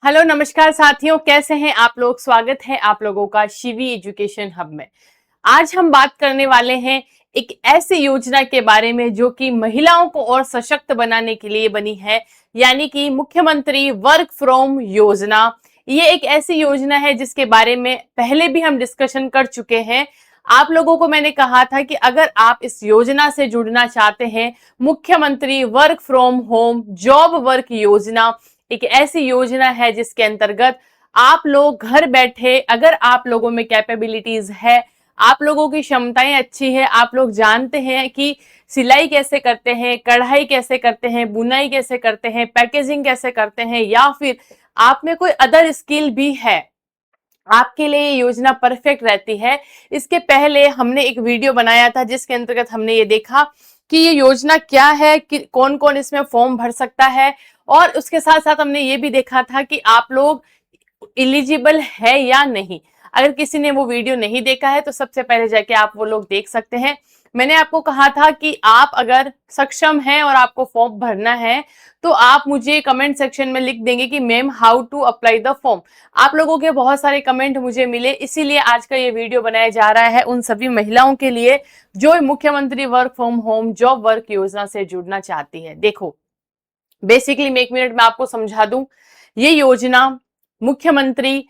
Hello नमस्कार साथियों, कैसे हैं आप लोग। स्वागत है आप लोगों का शिवी एजुकेशन हब में। आज हम बात करने वाले हैं एक ऐसी योजना के बारे में जो कि महिलाओं को और सशक्त बनाने के लिए बनी है, यानी कि मुख्यमंत्री वर्क फ्रॉम योजना। ये एक ऐसी योजना है जिसके बारे में पहले भी हम डिस्कशन कर चुके हैं। आप लोगों को मैंने कहा था कि अगर आप इस योजना से जुड़ना चाहते हैं, मुख्यमंत्री work from home job work योजना एक ऐसी योजना है जिसके अंतर्गत आप लोग घर बैठे, अगर आप लोगों में कैपेबिलिटीज है, आप लोगों की क्षमताएं अच्छी है, आप लोग जानते हैं कि सिलाई कैसे करते हैं, कढ़ाई कैसे करते हैं, बुनाई कैसे करते हैं, पैकेजिंग कैसे करते हैं, या फिर आप में कोई अदर स्किल भी है, आपके लिए ये योजना परफेक्ट रहती है। इसके पहले हमने एक वीडियो बनाया था जिसके अंतर्गत हमने ये देखा कि ये योजना क्या है, कि कौन कौन इसमें फॉर्म भर सकता है, और उसके साथ साथ हमने ये भी देखा था कि आप लोग एलिजिबल है या नहीं। अगर किसी ने वो वीडियो नहीं देखा है तो सबसे पहले जाके आप वो लोग देख सकते हैं। मैंने आपको कहा था कि आप अगर सक्षम हैं और आपको फॉर्म भरना है तो आप मुझे कमेंट सेक्शन में लिख देंगे कि ma'am how to apply the form. आप लोगों के बहुत सारे कमेंट मुझे मिले, इसीलिए आज का ये वीडियो बनाया जा रहा है उन सभी महिलाओं के लिए जो मुख्यमंत्री work from home job work योजना से जुड़ना चाहती है। देखो, बेसिकली मैं 1 मिनट में आपको समझा दूं। ये योजना मुख्यमंत्री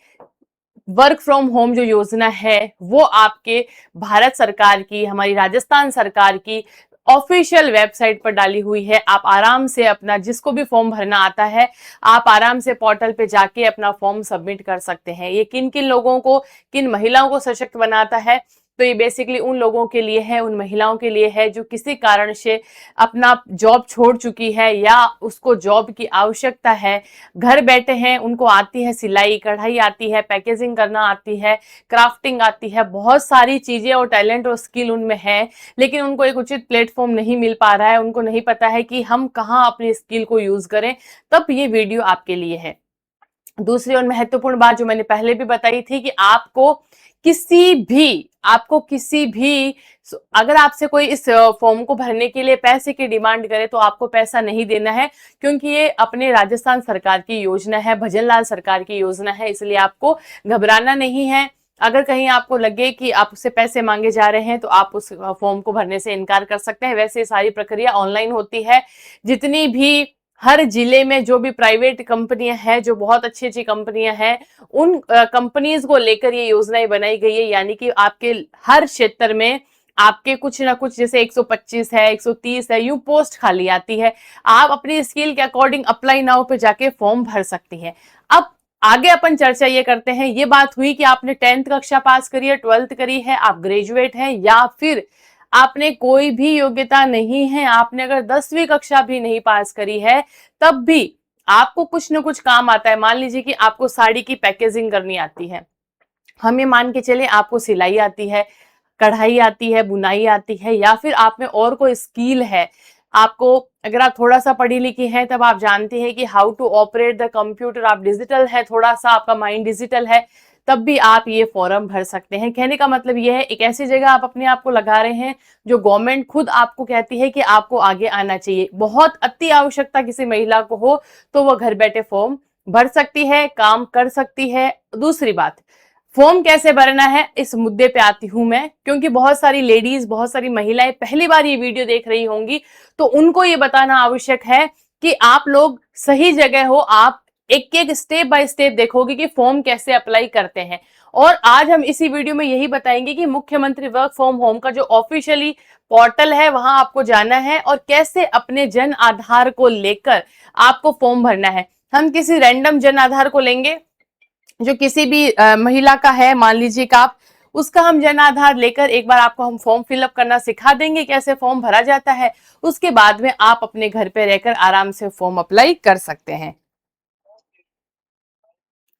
वर्क फ्रॉम होम जो योजना है वो आपके भारत सरकार की, हमारी राजस्थान सरकार की ऑफिशियल वेबसाइट पर डाली हुई है। आप आराम से अपना, जिसको भी फॉर्म भरना आता है, आप आराम से पोर्टल पे जाके अपना फॉर्म सबमिट कर सकते हैं। ये किन किन लोगों को, किन महिलाओं को सशक्त बनाता है, तो ये बेसिकली उन लोगों के लिए है, उन महिलाओं के लिए है जो किसी कारण से अपना जॉब छोड़ चुकी है या उसको जॉब की आवश्यकता है, घर बैठे हैं, उनको आती है सिलाई कढ़ाई आती है, पैकेजिंग करना आती है, क्राफ्टिंग आती है, बहुत सारी चीजें और टैलेंट और स्किल उनमें है, लेकिन उनको एक उचित प्लेटफॉर्म नहीं मिल पा रहा है, उनको नहीं पता है कि हम कहाँ अपनी स्किल को यूज करें। तब ये वीडियो आपके लिए है। दूसरी और महत्वपूर्ण बात जो मैंने पहले भी बताई थी कि आपको किसी भी अगर आपसे कोई इस फॉर्म को भरने के लिए पैसे की डिमांड करे तो आपको पैसा नहीं देना है, क्योंकि ये अपने राजस्थान सरकार की योजना है, भजनलाल सरकार की योजना है, इसलिए आपको घबराना नहीं है। अगर कहीं आपको लगे कि आपसे पैसे मांगे जा रहे हैं तो आप उस फॉर्म को भरने से इनकार कर सकते हैं। वैसे सारी प्रक्रिया ऑनलाइन होती है। जितनी भी हर जिले में जो भी प्राइवेट कंपनियां हैं, जो बहुत अच्छी अच्छी कंपनियां हैं, उन कंपनीज को लेकर ये योजनाएं बनाई गई है, यानी कि आपके हर क्षेत्र में आपके कुछ ना कुछ, जैसे 125 है, 130 है, यूं पोस्ट खाली आती है। आप अपनी स्किल के अकॉर्डिंग अप्लाई नाउ पे जाके फॉर्म भर सकती हैं। अब आगे अपन चर्चा ये करते हैं। ये बात हुई कि आपने 10th कक्षा पास करी है, 12th करी है, आप ग्रेजुएट हैं, या फिर आपने कोई भी योग्यता नहीं है, आपने अगर 10वीं कक्षा भी नहीं पास करी है, तब भी आपको कुछ न कुछ काम आता है। मान लीजिए कि आपको साड़ी की पैकेजिंग करनी आती है, हम ये मान के चले आपको सिलाई आती है, कढ़ाई आती है, बुनाई आती है, या फिर आप में और कोई स्किल है। आपको, अगर आप थोड़ा सा पढ़ी लिखी हैं तब आप जानते हैं कि how to operate the computer, आप डिजिटल है, थोड़ा सा आपका माइंड डिजिटल है, तब भी आप ये फॉर्म भर सकते हैं। कहने का मतलब यह है, एक ऐसी जगह आप अपने आप को लगा रहे हैं जो गवर्नमेंट खुद आपको कहती है कि आपको आगे आना चाहिए। बहुत अति आवश्यकता किसी महिला को हो तो वह घर बैठे फॉर्म भर सकती है, काम कर सकती है। दूसरी बात, फॉर्म कैसे भरना है, इस मुद्दे पे आती हूं मैं, क्योंकि बहुत सारी लेडीज, बहुत सारी महिलाएं पहली बार ये वीडियो देख रही होंगी, तो उनको ये बताना आवश्यक है कि आप लोग सही जगह हो। आप एक एक स्टेप बाय स्टेप देखोगे कि फॉर्म कैसे अप्लाई करते हैं, और आज हम इसी वीडियो में यही बताएंगे कि मुख्यमंत्री वर्क फ्रॉम होम का जो ऑफिशियली पोर्टल है वहां आपको जाना है और कैसे अपने जन आधार को लेकर आपको फॉर्म भरना है। हम किसी रैंडम जन आधार को लेंगे जो किसी भी महिला का है, मान लीजिए कि आप उसका, हम जन आधार लेकर एक बार आपको हम फॉर्म फिलअप करना सिखा देंगे, कैसे फॉर्म भरा जाता है। उसके बाद में आप अपने घर पे रहकर आराम से फॉर्म अप्लाई कर सकते हैं।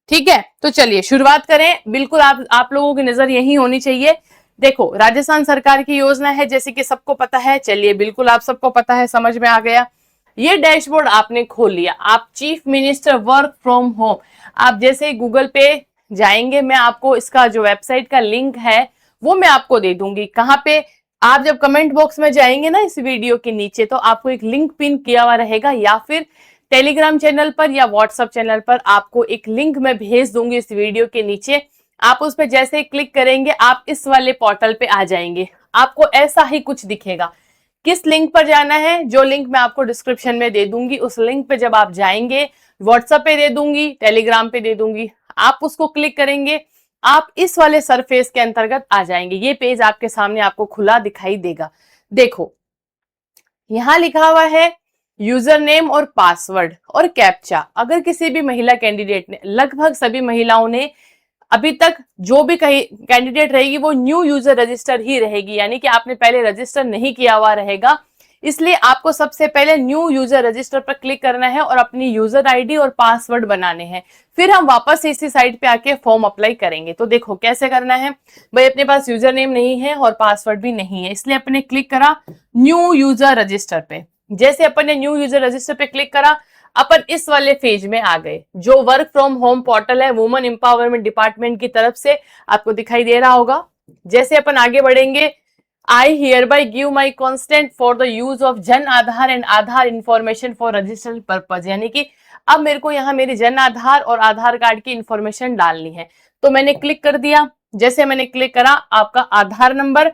ठीक है, तो चलिए शुरुआत करें। बिल्कुल आप लोगों की नजर यही होनी चाहिए। देखो, राजस्थान सरकार की योजना है, जैसे कि सबको पता है। चलिए, बिल्कुल आप सबको पता है, समझ में आ गया। ये डैशबोर्ड आपने खोल लिया, आप chief minister work from home, आप जैसे गूगल पे जाएंगे, मैं आपको इसका जो वेबसाइट का लिंक है वो मैं आपको दे दूंगी। कहाँ पे, आप जब कमेंट बॉक्स में जाएंगे ना इस वीडियो के नीचे, तो आपको एक लिंक पिन किया हुआ रहेगा, या फिर टेलीग्राम चैनल पर या व्हाट्सएप चैनल पर आपको एक लिंक मैं भेज दूंगी इस वीडियो के नीचे। आप उस पर जैसे क्लिक करेंगे आप इस वाले पोर्टल पे आ जाएंगे। आपको ऐसा ही कुछ दिखेगा। किस लिंक पर जाना है, जो लिंक मैं आपको डिस्क्रिप्शन में दे दूंगी, उस लिंक पे जब आप जाएंगे, व्हाट्सएप पे दे दूंगी, टेलीग्राम पे दे दूंगी, आप उसको क्लिक करेंगे, आप इस वाले सरफेस के अंतर्गत आ जाएंगे। ये पेज आपके सामने आपको खुला दिखाई देगा। देखो यहां लिखा हुआ है यूजर नेम और पासवर्ड और कैप्चा। अगर किसी भी महिला कैंडिडेट ने, लगभग सभी महिलाओं ने अभी तक जो भी कहीं कैंडिडेट रहेगी वो न्यू यूजर रजिस्टर ही रहेगी, यानी कि आपने पहले रजिस्टर नहीं किया हुआ रहेगा। इसलिए आपको सबसे पहले न्यू यूजर रजिस्टर पर क्लिक करना है और अपनी यूजर आईडी और पासवर्ड बनाने हैं। फिर हम वापस इसी साइट पे आके फॉर्म अप्लाई करेंगे। तो देखो कैसे करना है भाई, अपने पास यूजर नेम नहीं है और पासवर्ड भी नहीं है, इसलिए अपने क्लिक करा न्यू यूजर रजिस्टर पे। जैसे अपन ने न्यू यूजर रजिस्टर पे क्लिक करा, अपन इस वाले पेज में आ गए। जो वर्क फ्रॉम होम पोर्टल है वुमेन एम्पावरमेंट डिपार्टमेंट की तरफ से, आपको दिखाई दे रहा होगा। जैसे अपन आगे बढ़ेंगे, I hereby give my constant for the use of Jan Aadhaar and Aadhaar information for registration purpose, यानी कि अब मेरे को यहाँ मेरी जन आधार और आधार कार्ड की इंफॉर्मेशन डालनी है। तो मैंने क्लिक कर दिया। जैसे मैंने क्लिक करा, आपका आधार नंबर,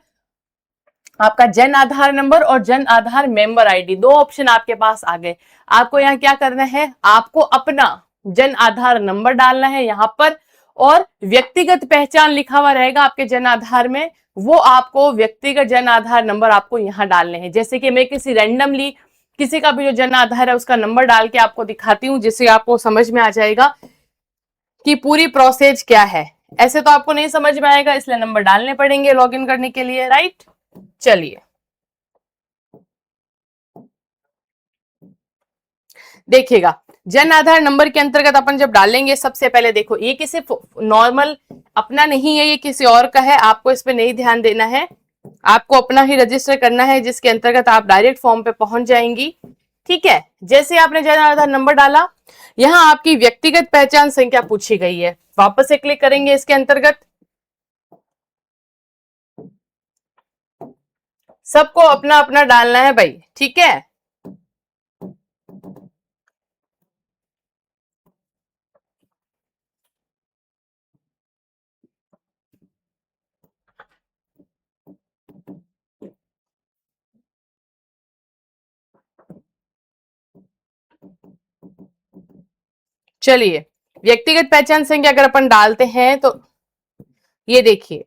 आपका जन आधार नंबर और जन आधार मेंबर आईडी, दो ऑप्शन आपके पास आ गए। आपको यहाँ क्या करना है, आपको अपना जन आधार नंबर डालना है यहाँ पर, और व्यक्तिगत पहचान लिखा हुआ रहेगा आपके जन आधार में, वो आपको व्यक्तिगत जन आधार नंबर आपको यहाँ डालने हैं। जैसे कि मैं किसी रैंडमली किसी का भी जो जन आधार है उसका नंबर डाल के आपको दिखाती हूँ, जिससे आपको समझ में आ जाएगा कि पूरी प्रोसेस क्या है। ऐसे तो आपको नहीं समझ में आएगा, इसलिए नंबर डालने पड़ेंगे लॉगिन करने के लिए, राइट। चलिए देखिएगा, जन आधार नंबर के अंतर्गत अपन जब डालेंगे, सबसे पहले देखो ये किसी नॉर्मल अपना नहीं है, ये किसी और का है, आपको इस पे नहीं ध्यान देना है। आपको अपना ही रजिस्टर करना है, जिसके अंतर्गत आप डायरेक्ट फॉर्म पे पहुंच जाएंगी। ठीक है, जैसे आपने जन आधार नंबर डाला, यहाँ आपकी व्यक्तिगत पहचान संख्या पूछी गई है, वापस से क्लिक करेंगे इसके अंतर्गत। सबको अपना अपना डालना है भाई, ठीक है। चलिए, व्यक्तिगत पहचान संख्या अगर अपन डालते हैं तो ये देखिए,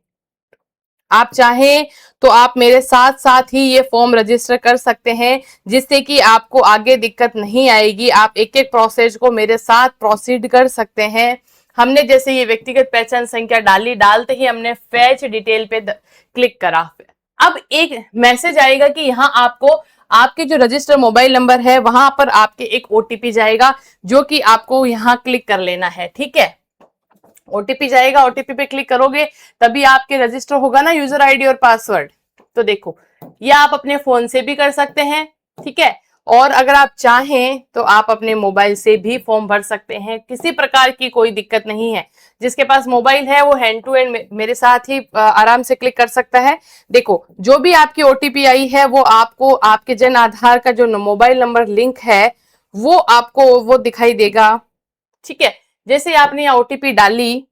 आप चाहें तो आप मेरे साथ साथ ही ये फॉर्म रजिस्टर कर सकते हैं, जिससे कि आपको आगे दिक्कत नहीं आएगी। आप एक एक प्रोसेस को मेरे साथ प्रोसीड कर सकते हैं। हमने जैसे ये व्यक्तिगत पहचान संख्या डाली, डालते ही हमने फैच डिटेल पे क्लिक करा। अब एक मैसेज आएगा कि यहाँ आपको आपके जो रजिस्टर मोबाइल नंबर है वहां पर आपके एक ओटीपी जाएगा, जो कि आपको यहाँ क्लिक कर लेना है। ठीक है, ओटीपी जाएगा, ओटीपी पे क्लिक करोगे तभी आपके रजिस्टर होगा ना यूजर आईडी और पासवर्ड। तो देखो ये आप अपने फोन से भी कर सकते हैं, ठीक है, और अगर आप चाहें तो आप अपने मोबाइल से भी फॉर्म भर सकते हैं, किसी प्रकार की कोई दिक्कत नहीं है। जिसके पास मोबाइल है वो हैंड टू हैंड मेरे साथ ही आराम से क्लिक कर सकता है। देखो जो भी आपकी ओटीपी आई है वो आपको आपके जन आधार का जो मोबाइल नंबर लिंक है वो आपको वो दिखाई देगा। ठीक है, जैसे आपने यहाँ ओटीपी डाली,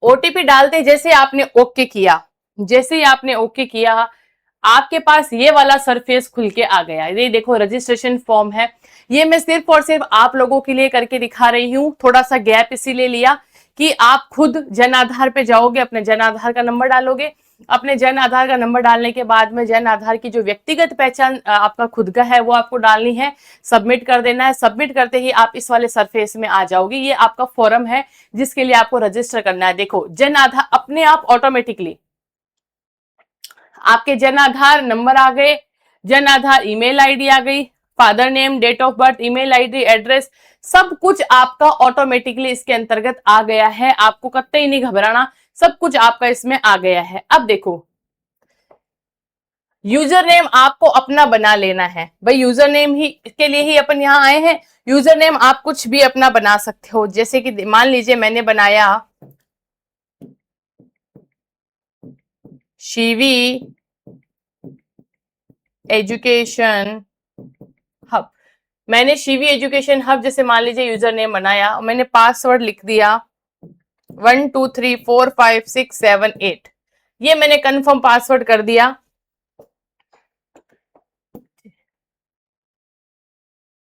ओटीपी डालते जैसे आपने ओके किया, जैसे ही आपने ओके किया आपके पास ये वाला सरफेस खुल के आ गया। ये देखो रजिस्ट्रेशन फॉर्म है। ये मैं सिर्फ और सिर्फ आप लोगों के लिए करके दिखा रही हूँ, थोड़ा सा गैप इसीलिए लिया कि आप खुद जन आधार पे जाओगे, अपने जन आधार का नंबर डालोगे, अपने जन आधार का नंबर डालने के बाद में जन आधार की जो व्यक्तिगत पहचान आपका खुद का है वो आपको डालनी है, सबमिट कर देना है। सबमिट करते ही आप इस वाले सरफेस में आ जाओगे। ये आपका फॉर्म है जिसके लिए आपको रजिस्टर करना है। देखो जन आधार अपने आप ऑटोमेटिकली आपके जन आधार नंबर आ गए, जन आधार ईमेल आईडी आ गई, father name, date of birth, email ID, address, सब कुछ आपका ऑटोमेटिकली इसके अंतर्गत आ गया है। आपको कतई नहीं घबराना, सब कुछ आपका इसमें आ गया है। अब देखो यूजर नेम आपको अपना बना लेना है भाई, यूजर नेम ही के लिए ही अपन यहाँ आए हैं। यूजर नेम आप कुछ भी अपना बना सकते हो, जैसे कि मान लीजिए मैंने बनाया शिवी एजुकेशन हब। मैंने शिवी एजुकेशन हब जैसे मान लीजिए यूजर नेम बनाया, मैंने पासवर्ड लिख दिया 12345678, ये मैंने कंफर्म पासवर्ड कर दिया।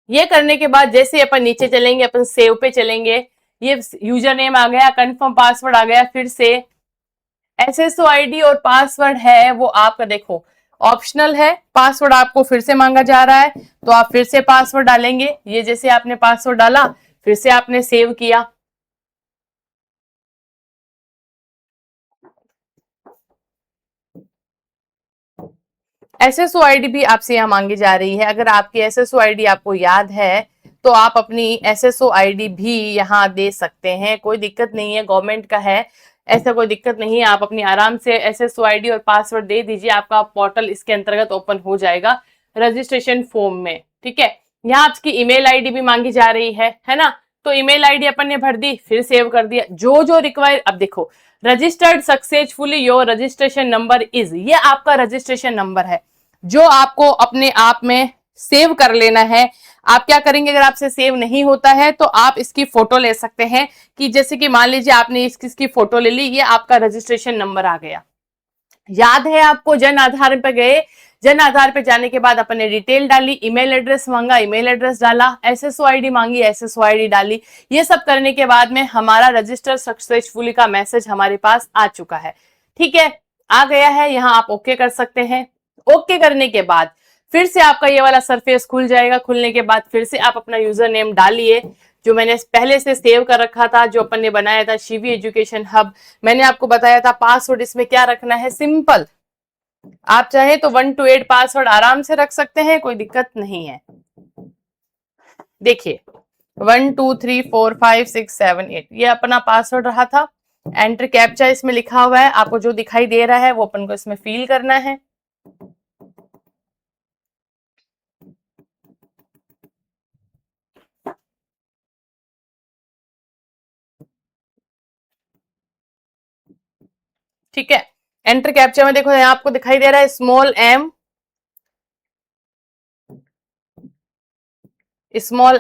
ये करने के बाद जैसे अपन नीचे चलेंगे, अपन सेव पे चलेंगे, ये यूजर नेम आ गया, कंफर्म पासवर्ड आ गया। फिर से एसएसओ आईडी और पासवर्ड है वो आपका देखो ऑप्शनल है, पासवर्ड आपको फिर से मांगा जा रहा है तो आप फिर से पासवर्ड डालेंगे। ये जैसे आपने पासवर्ड डाला, फिर से आपने सेव किया। एसएसओ आईडी भी आपसे यहाँ मांगी जा रही है। अगर आपकी एसएसओ आईडी आपको याद है तो आप अपनी एसएसओ आईडी भी यहाँ दे सकते हैं, कोई दिक्कत नहीं है, गवर्नमेंट का है, ऐसा कोई दिक्कत नहीं है। आप अपनी आराम से एसएसओ आईडी और पासवर्ड दे दीजिए, आपका पोर्टल इसके अंतर्गत ओपन हो जाएगा रजिस्ट्रेशन फॉर्म में। ठीक है, यहाँ आपकी ईमेल आईडी भी मांगी जा रही है ना, तो ईमेल आईडी अपन ने भर दी, फिर सेव कर दिया। जो जो रिक्वायर, अब देखो registered successfully your registration number is, ये आपका रजिस्ट्रेशन नंबर है जो आपको अपने आप में सेव कर लेना है। आप क्या करेंगे, अगर आपसे सेव नहीं होता है तो आप इसकी फोटो ले सकते हैं, कि जैसे कि मान लीजिए आपने इसकी फोटो ले ली, ये आपका रजिस्ट्रेशन नंबर आ गया। याद है आपको, जन आधार पे गए, जन आधार पे जाने के बाद अपने डिटेल डाली, ईमेल एड्रेस मांगा, ईमेल एड्रेस डाला, एसएसओ आईडी मांगी, एसएसओ आईडी डाली। ये सब करने के बाद में हमारा रजिस्टर सक्सेसफुली का मैसेज हमारे पास आ चुका है। ठीक है, आ गया है, यहाँ आप ओके कर सकते हैं। ओके करने के बाद फिर से आपका ये वाला सरफेस खुल जाएगा। खुलने के बाद फिर से आप अपना यूजर नेम डालिए, जो मैंने पहले से सेव कर रखा था, जो अपन ने बनाया था शिवी एजुकेशन हब। मैंने आपको बताया था पासवर्ड इसमें क्या रखना है, सिंपल। आप चाहे तो 1 to 8 पासवर्ड आराम से रख सकते हैं, कोई दिक्कत नहीं है। देखिए 12345678 ये अपना पासवर्ड रहा था। एंटर कैप्चा इसमें लिखा हुआ है, आपको जो दिखाई दे रहा है वो अपन को इसमें फिल करना है। ठीक है, एंटर कैप्चा में देखो यहाँ आपको दिखाई दे रहा है स्मॉल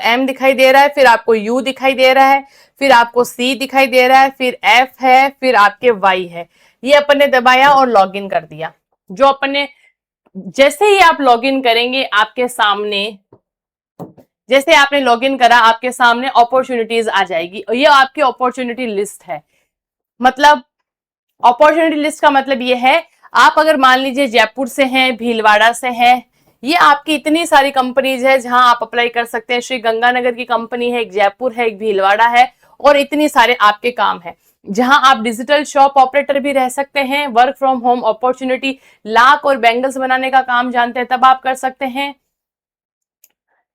एम दिखाई दे रहा है, फिर आपको यू दिखाई दे रहा है, फिर आपको सी दिखाई दे रहा है, फिर एफ है, फिर आपके वाई है। ये अपन ने दबाया और लॉगिन कर दिया। जो अपन ने, जैसे ही आप लॉगिन करेंगे आपके सामने, जैसे आपने लॉगिन करा आपके सामने अपॉर्चुनिटीज आ जाएगी, और ये आपकी अपॉर्चुनिटी लिस्ट है। मतलब अपॉर्चुनिटी लिस्ट का मतलब ये है, आप अगर मान लीजिए जयपुर से हैं, भीलवाड़ा से हैं, ये आपकी इतनी सारी कंपनीज है जहां आप अप्लाई कर सकते हैं। श्री गंगानगर की कंपनी है, एक जयपुर है, एक भीलवाड़ा है, और इतनी सारे आपके काम है जहां आप डिजिटल शॉप ऑपरेटर भी रह सकते हैं। Work from home opportunity, lakh और बैंगल्स बनाने का काम जानते हैं तब आप कर सकते हैं।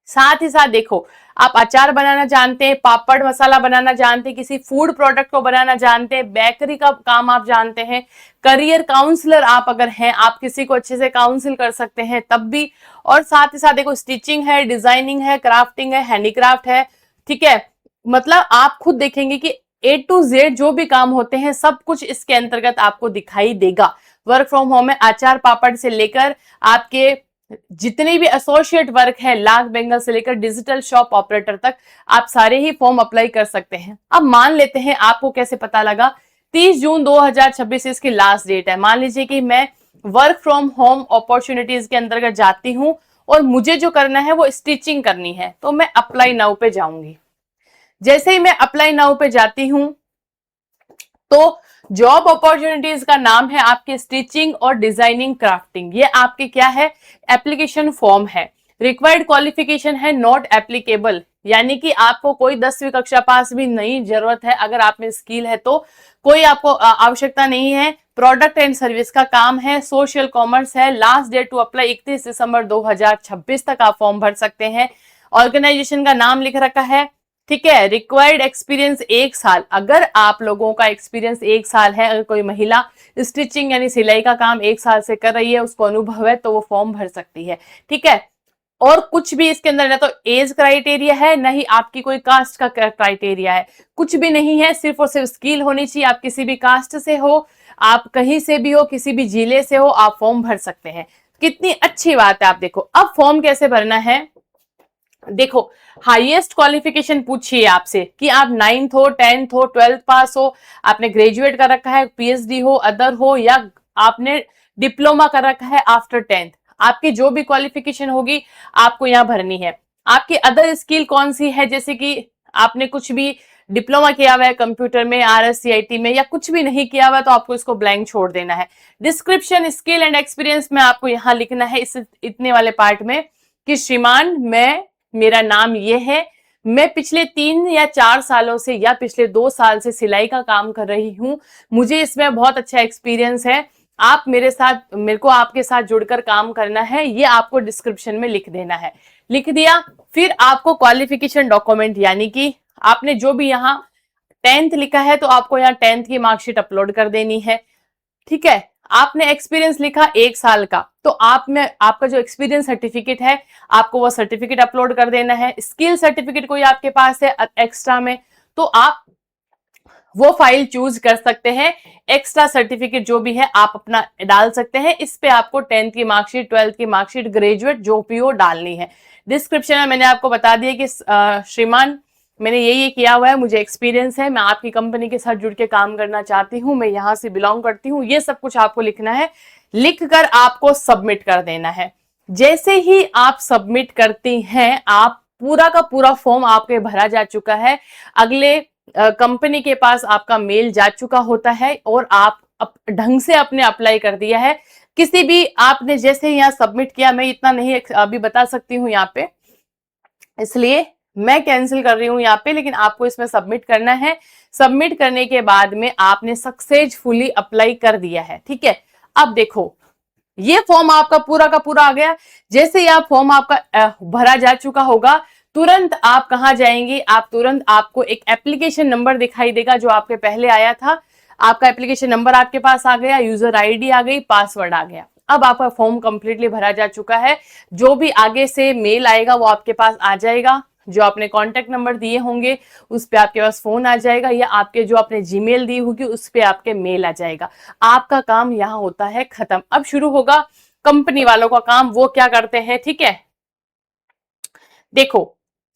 साथ ही साथ देखो, आप अचार बनाना जानते हैं, पापड़ मसाला बनाना जानते हैं, किसी फूड प्रोडक्ट को बनाना जानते हैं, बेकरी का काम आप जानते हैं, करियर काउंसलर आप अगर हैं, आप किसी को अच्छे से काउंसिल कर सकते हैं तब भी। और साथ ही साथ देखो स्टिचिंग है, डिजाइनिंग है, क्राफ्टिंग है, हैंडीक्राफ्ट है। ठीक है, मतलब आप खुद देखेंगे कि A to Z जो भी काम होते हैं सब कुछ इसके अंतर्गत आपको दिखाई देगा। वर्क फ्रॉम होम में अचार पापड़ से लेकर आपके जितने भी एसोसिएट वर्क है, लाख बेंगल से लेकर डिजिटल शॉप ऑपरेटर तक, आप सारे ही फॉर्म अप्लाई कर सकते हैं। अब मान लेते हैं, आपको कैसे पता लगा 30 जून 2026 इसकी लास्ट डेट है। मान लीजिए कि मैं वर्क फ्रॉम होम अपॉर्चुनिटीज के अंतर्गत जाती हूं और मुझे जो करना है वो स्टिचिंग करनी है, तो मैं अप्लाई नाउ पे जाऊंगी। जैसे ही मैं अप्लाई नाउ पे जाती हूं तो जॉब अपॉर्चुनिटीज का नाम है आपके स्टिचिंग और डिजाइनिंग क्राफ्टिंग। ये आपके क्या है, एप्लीकेशन फॉर्म है। रिक्वायर्ड क्वालिफिकेशन है नॉट एप्लीकेबल, यानी कि आपको कोई 10वीं कक्षा पास भी नहीं जरूरत है, अगर आप में स्किल है तो कोई आपको आवश्यकता नहीं है। प्रोडक्ट एंड सर्विस का काम है, सोशल कॉमर्स है। लास्ट डेट टू अप्लाई 31 दिसंबर 2026 तक आप फॉर्म भर सकते हैं। ऑर्गेनाइजेशन का नाम लिख रखा है। ठीक है, रिक्वायर्ड एक्सपीरियंस 1 साल, अगर आप लोगों का एक्सपीरियंस 1 साल है, अगर कोई महिला स्टिचिंग यानी सिलाई का काम 1 साल से कर रही है, उसको अनुभव है, तो वो फॉर्म भर सकती है। ठीक है, और कुछ भी इसके अंदर ना तो एज क्राइटेरिया है, ना ही आपकी कोई कास्ट का क्राइटेरिया है, कुछ भी नहीं है। सिर्फ और सिर्फ स्किल होनी चाहिए। आप किसी भी कास्ट से हो, आप कहीं से भी हो, किसी भी जिले से हो, आप फॉर्म भर सकते हैं। कितनी अच्छी बात है। आप देखो अब फॉर्म कैसे भरना है। देखो हाईएस्ट क्वालिफिकेशन पूछिए आपसे कि आप 9th हो, 10th हो, 12th पास हो, आपने ग्रेजुएट कर रखा है, पीएचडी हो, अदर हो, या आपने डिप्लोमा कर रखा है आफ्टर 10th। आपकी जो भी क्वालिफिकेशन होगी आपको यहाँ भरनी है। आपकी अदर स्किल कौन सी है, जैसे कि आपने कुछ भी डिप्लोमा किया हुआ है कंप्यूटर में, आरएससीआईटी में, या कुछ भी नहीं किया हुआ है तो आपको इसको ब्लैंक छोड़ देना है। डिस्क्रिप्शन स्किल एंड एक्सपीरियंस में आपको यहाँ लिखना है इस इतने वाले पार्ट में कि श्रीमान मेरा नाम ये है, मैं पिछले 3 या 4 सालों से या पिछले 2 साल से सिलाई का काम कर रही हूं, मुझे इसमें बहुत अच्छा एक्सपीरियंस है, आप मेरे को आपके साथ जुड़कर काम करना है, ये आपको डिस्क्रिप्शन में लिख देना है। लिख दिया, फिर आपको क्वालिफिकेशन डॉक्यूमेंट यानी कि आपने जो भी यहाँ 10th लिखा है तो आपको यहाँ 10th की मार्कशीट अपलोड कर देनी है। ठीक है, आपने एक्सपीरियंस लिखा 1 साल का, तो आप में आपका जो एक्सपीरियंस सर्टिफिकेट है आपको वो सर्टिफिकेट अपलोड कर देना है। स्किल सर्टिफिकेट कोई आपके पास है एक्स्ट्रा में तो आप वो फाइल चूज कर सकते हैं। एक्स्ट्रा सर्टिफिकेट जो भी है आप अपना डाल सकते हैं। इस पे आपको 10th की मार्कशीट, 12th की मार्कशीट, ग्रेजुएट जो भी हो डालनी है। डिस्क्रिप्शन में मैंने आपको बता दिया कि श्रीमान मैंने ये किया हुआ है, मुझे एक्सपीरियंस है, मैं आपकी कंपनी के साथ जुड़ के काम करना चाहती हूँ, मैं यहाँ से बिलोंग करती हूँ, ये सब कुछ आपको लिखना है। लिखकर आपको सबमिट कर देना है। जैसे ही आप सबमिट करती हैं, आप पूरा का पूरा फॉर्म आपके भरा जा चुका है, अगले कंपनी के पास आपका मेल जा चुका होता है और आप ढंग से अपने अप्लाई कर दिया है। किसी भी आपने जैसे यहाँ सबमिट किया, मैं इतना नहीं अभी बता सकती हूँ यहाँ पे, इसलिए मैं कैंसिल कर रही हूं यहाँ पे, लेकिन आपको इसमें सबमिट करना है। सबमिट करने के बाद में आपने सक्सेसफुली अप्लाई कर दिया है। ठीक है, अब देखो ये फॉर्म आपका पूरा का पूरा आ गया। जैसे ही आप फॉर्म आपका भरा जा चुका होगा, तुरंत आप कहां जाएंगे, आप तुरंत आपको एक एप्लीकेशन नंबर दिखाई देगा जो आपके पहले आया था। आपका एप्लीकेशन नंबर आपके पास आ गया, यूजर आईडी आ गई, पासवर्ड आ गया। अब आपका फॉर्म कंप्लीटली भरा जा चुका है। जो भी आगे से मेल आएगा वो आपके पास आ जाएगा। जो आपने कांटेक्ट नंबर दिए होंगे उस पे आपके पास फोन आ जाएगा, या आपके जो आपने जीमेल दी होगी उस पे आपके मेल आ जाएगा। आपका काम यहाँ होता है खत्म। अब शुरू होगा कंपनी वालों का काम, वो क्या करते हैं। ठीक है, देखो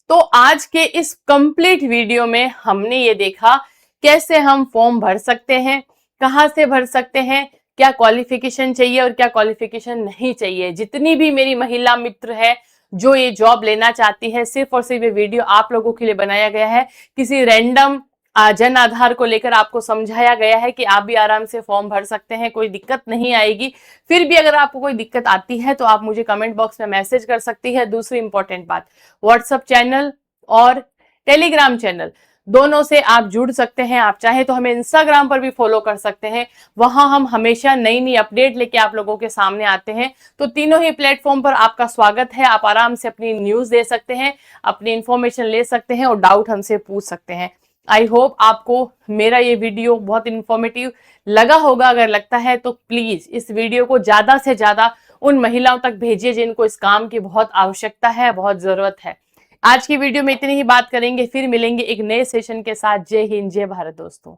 तो आज के इस कंप्लीट वीडियो में हमने ये देखा कैसे हम फॉर्म भर सकते हैं, कहां से भर सकते हैं, क्या क्वालिफिकेशन चाहिए और क्या क्वालिफिकेशन नहीं चाहिए। जितनी भी मेरी महिला मित्र है जो ये जॉब लेना चाहती है, सिर्फ और सिर्फ ये वीडियो आप लोगों के लिए बनाया गया है। किसी रैंडम जन आधार को लेकर आपको समझाया गया है कि आप भी आराम से फॉर्म भर सकते हैं, कोई दिक्कत नहीं आएगी। फिर भी अगर आपको कोई दिक्कत आती है तो आप मुझे कमेंट बॉक्स में मैसेज कर सकती है। दूसरी इंपॉर्टेंट बात, व्हाट्सएप चैनल और टेलीग्राम चैनल दोनों से आप जुड़ सकते हैं। आप चाहे तो हमें इंस्टाग्राम पर भी फॉलो कर सकते हैं, वहां हम हमेशा नई नई अपडेट लेके आप लोगों के सामने आते हैं। तो तीनों ही प्लेटफॉर्म पर आपका स्वागत है। आप आराम से अपनी न्यूज दे सकते हैं, अपनी इंफॉर्मेशन ले सकते हैं और डाउट हमसे पूछ सकते हैं। आई होप आपको मेरा ये वीडियो बहुत इंफॉर्मेटिव लगा होगा। अगर लगता है तो प्लीज इस वीडियो को ज्यादा से ज्यादा उन महिलाओं तक भेजिए जिनको इस काम की बहुत आवश्यकता है, बहुत जरूरत है। आज की वीडियो में इतनी ही बात करेंगे, फिर मिलेंगे एक नए सेशन के साथ। जय हिंद, जय भारत दोस्तों।